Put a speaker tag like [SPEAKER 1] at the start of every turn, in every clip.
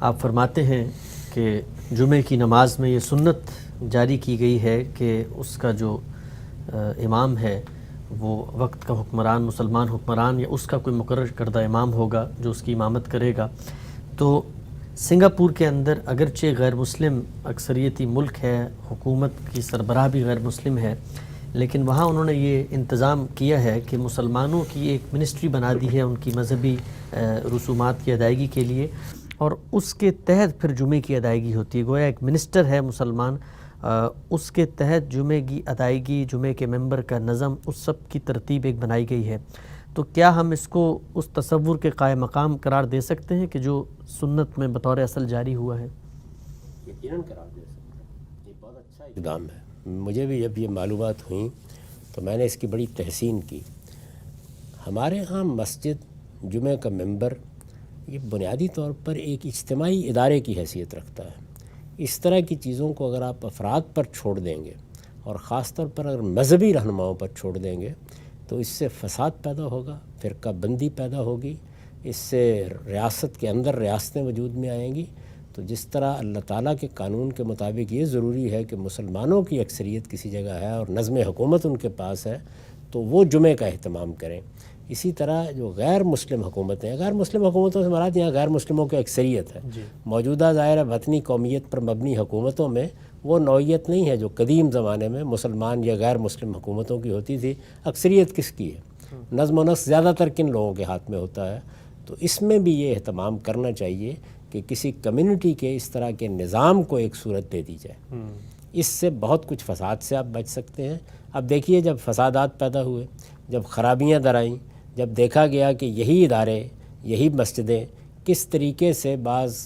[SPEAKER 1] آپ فرماتے ہیں کہ جمعے کی نماز میں یہ سنت جاری کی گئی ہے کہ اس کا جو امام ہے وہ وقت کا حکمران، مسلمان حکمران یا اس کا کوئی مقرر کردہ امام ہوگا جو اس کی امامت کرے گا۔ تو سنگاپور کے اندر اگرچہ غیر مسلم اکثریتی ملک ہے، حکومت کی سربراہ بھی غیر مسلم ہے، لیکن وہاں انہوں نے یہ انتظام کیا ہے کہ مسلمانوں کی ایک منسٹری بنا دی ہے ان کی مذہبی رسومات کی ادائیگی کے لیے، اور اس کے تحت پھر جمعے کی ادائیگی ہوتی ہے۔ گویا ایک منسٹر ہے مسلمان، اس کے تحت جمعے کی ادائیگی، جمعے کے ممبر کا نظم، اس سب کی ترتیب ایک بنائی گئی ہے۔ تو کیا ہم اس کو اس تصور کے قائم مقام قرار دے سکتے ہیں کہ جو سنت میں بطور اصل جاری ہوا ہے؟
[SPEAKER 2] یقیناً قرار دے سکتے ہیں، یہ بہت اچھا اقدام ہے۔ مجھے بھی جب یہ معلومات ہوئیں تو میں نے اس کی بڑی تحسین کی۔ ہمارے ہاں مسجد، جمعہ کا ممبر یہ بنیادی طور پر ایک اجتماعی ادارے کی حیثیت رکھتا ہے۔ اس طرح کی چیزوں کو اگر آپ افراد پر چھوڑ دیں گے اور خاص طور پر اگر مذہبی رہنماؤں پر چھوڑ دیں گے تو اس سے فساد پیدا ہوگا، فرقہ بندی پیدا ہوگی، اس سے ریاست کے اندر ریاستیں وجود میں آئیں گی۔ تو جس طرح اللہ تعالیٰ کے قانون کے مطابق یہ ضروری ہے کہ مسلمانوں کی اکثریت کسی جگہ ہے اور نظم حکومت ان کے پاس ہے تو وہ جمعے کا اہتمام کریں۔ اسی طرح جو غیر مسلم حکومتیں ہیں، غیر مسلم حکومتوں سے مراد یہاں غیر مسلموں کی اکثریت ہے۔ موجودہ ظاہر وطنی قومیت پر مبنی حکومتوں میں وہ نوعیت نہیں ہے جو قدیم زمانے میں مسلمان یا غیر مسلم حکومتوں کی ہوتی تھی۔ اکثریت کس کی ہے؟ نظم و نسق زیادہ تر کن لوگوں کے ہاتھ میں ہوتا ہے؟ تو اس میں بھی یہ اہتمام کرنا چاہیے کہ کسی کمیونٹی کے اس طرح کے نظام کو ایک صورت دے دی جائے۔ اس سے بہت کچھ فساد سے آپ بچ سکتے ہیں۔ اب دیکھیے جب فسادات پیدا ہوئے، جب خرابیاں در آئیں، جب دیکھا گیا کہ یہی ادارے، یہی مسجدیں کس طریقے سے بعض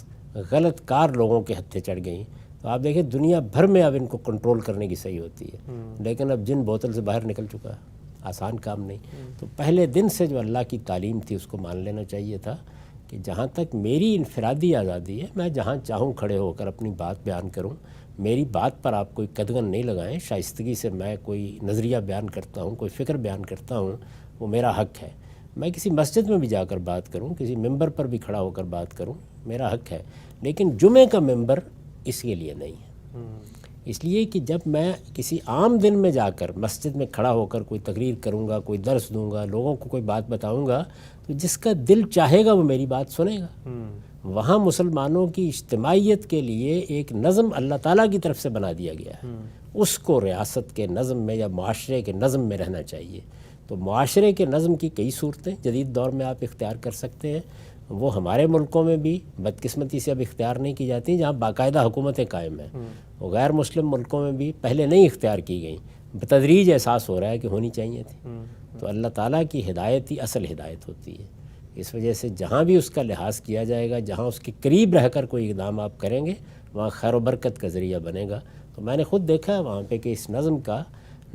[SPEAKER 2] غلط کار لوگوں کے ہتھے چڑھ گئیں، تو آپ دیکھیں دنیا بھر میں اب ان کو کنٹرول کرنے کی صحیح ہوتی ہے، لیکن اب جن بوتل سے باہر نکل چکا ہے، آسان کام نہیں۔ تو پہلے دن سے جو اللہ کی تعلیم تھی اس کو مان لینا چاہیے تھا کہ جہاں تک میری انفرادی آزادی ہے، میں جہاں چاہوں کھڑے ہو کر اپنی بات بیان کروں، میری بات پر آپ کوئی قدغن نہیں لگائیں۔ شائستگی سے میں کوئی نظریہ بیان کرتا ہوں، کوئی فکر بیان کرتا ہوں، وہ میرا حق ہے۔ میں کسی مسجد میں بھی جا کر بات کروں، کسی ممبر پر بھی کھڑا ہو کر بات کروں، میرا حق ہے۔ لیکن جمعے کا ممبر اس کے لیے نہیں ہے۔ اس لیے کہ جب میں کسی عام دن میں جا کر مسجد میں کھڑا ہو کر کوئی تقریر کروں گا، کوئی درس دوں گا، لوگوں کو کوئی بات بتاؤں گا، تو جس کا دل چاہے گا وہ میری بات سنے گا۔ وہاں مسلمانوں کی اجتماعیت کے لیے ایک نظم اللہ تعالیٰ کی طرف سے بنا دیا گیا ہے، اس کو ریاست کے نظم میں یا معاشرے کے نظم میں رہنا چاہیے۔ تو معاشرے کے نظم کی کئی صورتیں جدید دور میں آپ اختیار کر سکتے ہیں، وہ ہمارے ملکوں میں بھی بدقسمتی سے اب اختیار نہیں کی جاتی جہاں باقاعدہ حکومتیں قائم ہیں، وہ غیر مسلم ملکوں میں بھی پہلے نہیں اختیار کی گئیں، بتدریج احساس ہو رہا ہے کہ ہونی چاہیے تھی۔ تو اللہ تعالیٰ کی ہدایت ہی اصل ہدایت ہوتی ہے۔ اس وجہ سے جہاں بھی اس کا لحاظ کیا جائے گا، جہاں اس کے قریب رہ کر کوئی اقدام آپ کریں گے، وہاں خیر و برکت کا ذریعہ بنے گا۔ تو میں نے خود دیکھا ہے وہاں پہ کہ اس نظم کا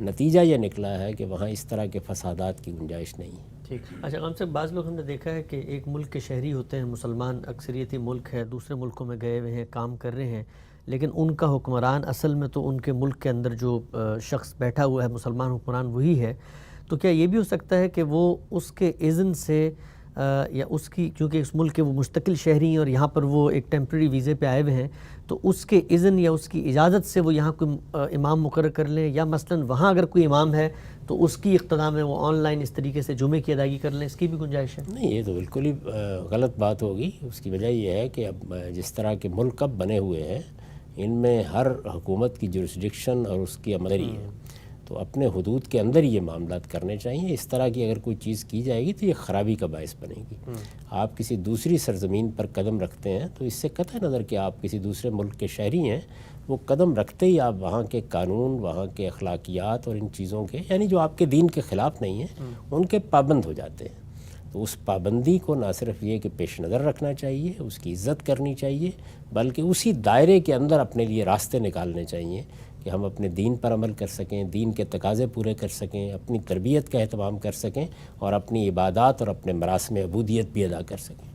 [SPEAKER 2] نتیجہ یہ نکلا ہے کہ وہاں اس طرح کے فسادات کی گنجائش نہیں ہے۔
[SPEAKER 1] ٹھیک۔ اچھا غام صاحب، بعض لوگ ہم نے دیکھا ہے کہ ایک ملک کے شہری ہوتے ہیں، مسلمان اکثریتی ملک ہے، دوسرے ملکوں میں گئے ہوئے ہیں، کام کر رہے ہیں، لیکن ان کا حکمران اصل میں تو ان کے ملک کے اندر جو شخص بیٹھا ہوا ہے مسلمان حکمران وہی ہے۔ تو کیا یہ بھی ہو سکتا ہے کہ وہ اس کے اذن سے یا اس کی، کیونکہ اس ملک کے وہ مستقل شہری ہیں اور یہاں پر وہ ایک ٹیمپرری ویزے پہ آئے ہوئے ہیں، تو اس کے اذن یا اس کی اجازت سے وہ یہاں کوئی امام مقرر کر لیں، یا مثلاً وہاں اگر کوئی امام ہے تو اس کی اقتداء میں وہ آن لائن اس طریقے سے جمعے کی ادائیگی کر لیں، اس کی بھی گنجائش ہے؟
[SPEAKER 2] نہیں، یہ تو بالکل ہی غلط بات ہوگی۔ اس کی وجہ یہ ہے کہ اب جس طرح کے ملک اب بنے ہوئے ہیں ان میں ہر حکومت کی جورسڈکشن اور اس کی عملی ہے، تو اپنے حدود کے اندر یہ معاملات کرنے چاہیے۔ اس طرح کی اگر کوئی چیز کی جائے گی تو یہ خرابی کا باعث بنے گی۔ آپ کسی دوسری سرزمین پر قدم رکھتے ہیں تو اس سے قطع نظر کہ آپ کسی دوسرے ملک کے شہری ہیں، وہ قدم رکھتے ہی آپ وہاں کے قانون، وہاں کے اخلاقیات اور ان چیزوں کے، یعنی جو آپ کے دین کے خلاف نہیں ہیں، ان کے پابند ہو جاتے ہیں۔ تو اس پابندی کو نہ صرف یہ کہ پیش نظر رکھنا چاہیے، اس کی عزت کرنی چاہیے، بلکہ اسی دائرے کے اندر اپنے لیے راستے نکالنے چاہیے کہ ہم اپنے دین پر عمل کر سکیں، دین کے تقاضے پورے کر سکیں، اپنی تربیت کا اہتمام کر سکیں اور اپنی عبادات اور اپنے مراسم عبودیت بھی ادا کر سکیں۔